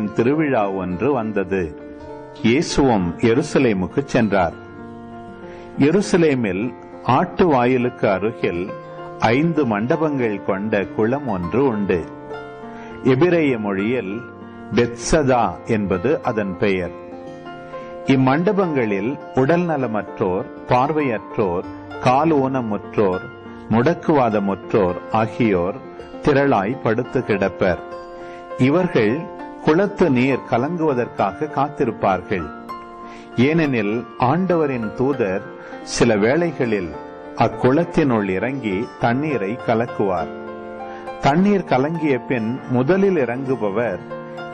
யூதர்களின் திருவிழா ஒன்று வந்தது. இயேசுவும் எருசலேமுக்கு சென்றார். எருசலேமில் ஆட்டு வாயிலுக்கு அருகில் 5 மண்டபங்கள் கொண்ட குளம் ஒன்று உண்டு. எபிரேய மொழியில் பெத்சதா என்பது அதன் பெயர். இம்மண்டபங்களில் உடல் நலமற்றோர், பார்வையற்றோர், கால் ஊனமுற்றோர், முடக்குவாதமுற்றோர் ஆகியோர் திரளாய் படுத்து கிடப்பர். இவர்கள் குளத்து நீர் கலங்குவதற்காக காத்திருப்பார்கள். ஏனெனில் ஆண்டவரின் தூதர் சில வேளைகளில் அக்குளத்தினுள் இறங்கி தண்ணீரை கலக்குவார். தண்ணீர் கலங்கிய பின் முதலில் இறங்குபவர்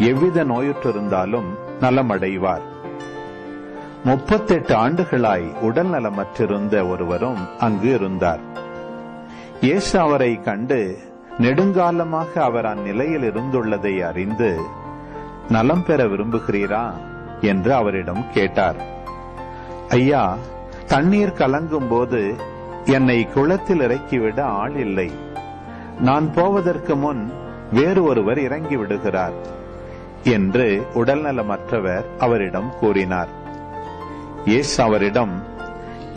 எவ்வித நோயுற்றிருந்தாலும் நலமடைவார். 38 ஆண்டுகளாய் உடல் நலமற்றிருந்த ஒருவரும் அங்கு இருந்தார். இயேசு அவரை கண்டு நெடுங்காலமாக அவர் அந்நிலையில் இருந்துள்ளதை அறிந்து, நலம் பெற விரும்புகிறீரா என்று அவரிடம் கேட்டார். ஐயா, தண்ணீர் கலங்கும் போது என்னை குளத்தில் இறக்கிவிட ஆள் இல்லை. நான் போவதற்கு முன் வேறு ஒருவர் இறங்கி விடுகிறார் என்று உடல்நலமற்றவர் அவரிடம் கூறினார். இயேசு அவரிடம்,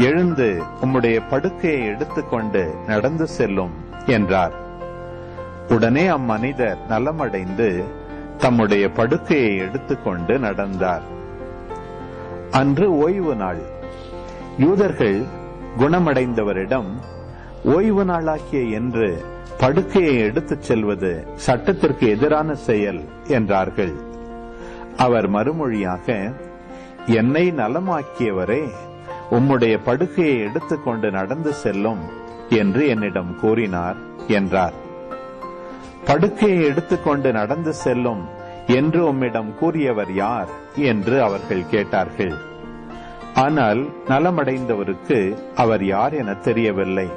எழுந்து உம்முடைய படுக்கையை எடுத்துக்கொண்டு நடந்து செல்லும் என்றார். உடனே அம்மனிதர் நலமடைந்து தம்முடைய படுக்கையை எடுத்துக்கொண்டு நடந்தார். அன்று ஓய்வு நாள். யூதர்கள் குணமடைந்தவரிடம், ஓய்வு நாளாகிய என்று படுக்கையை எடுத்துச் செல்வது சட்டத்திற்கு எதிரான செயல் என்றார்கள். அவர் மறுமொழியாக, என்னை நலமாக்கியவரே, உம்முடைய படுக்கையை எடுத்துக்கொண்டு நடந்து செல்லும் என்று என்னிடம் கூறினார் என்றார். படுக்கையை எடுத்துக்கொண்டு நடந்து செல்லும் என்று உம்மிடம் கூறியவர் யார் என்று அவர்கள் கேட்டார்கள். ஆனால் நலமடைந்தவருக்கு அவர் யார் என தெரியவில்லை.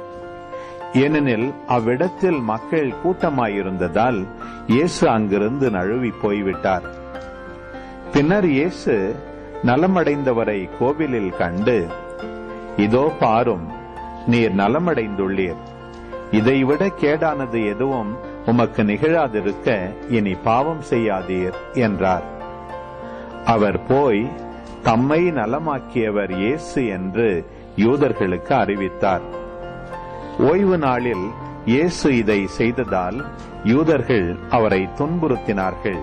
ஏனெனில் அவ்விடத்தில் மக்கள் கூட்டமாயிருந்ததால் இயேசு அங்கிருந்து நழுவி போய்விட்டார். பின்னர் இயேசு நலமடைந்தவரை கோவிலில் கண்டு, இதோ பாரும், நீர் நலமடைந்துள்ளீர். இதைவிட கேடானது எதுவும் உமக்கு நிகழாதிருக்க இனி பாவம் செய்யாதீர் என்றார். அவர் போய் தம்மை நலமாக்கியவர் இயேசு என்று யூதர்களுக்கு அறிவித்தார். ஓய்வு நாளில் இயேசு இதை செய்ததால் யூதர்கள் அவரை துன்புறுத்தினார்கள்.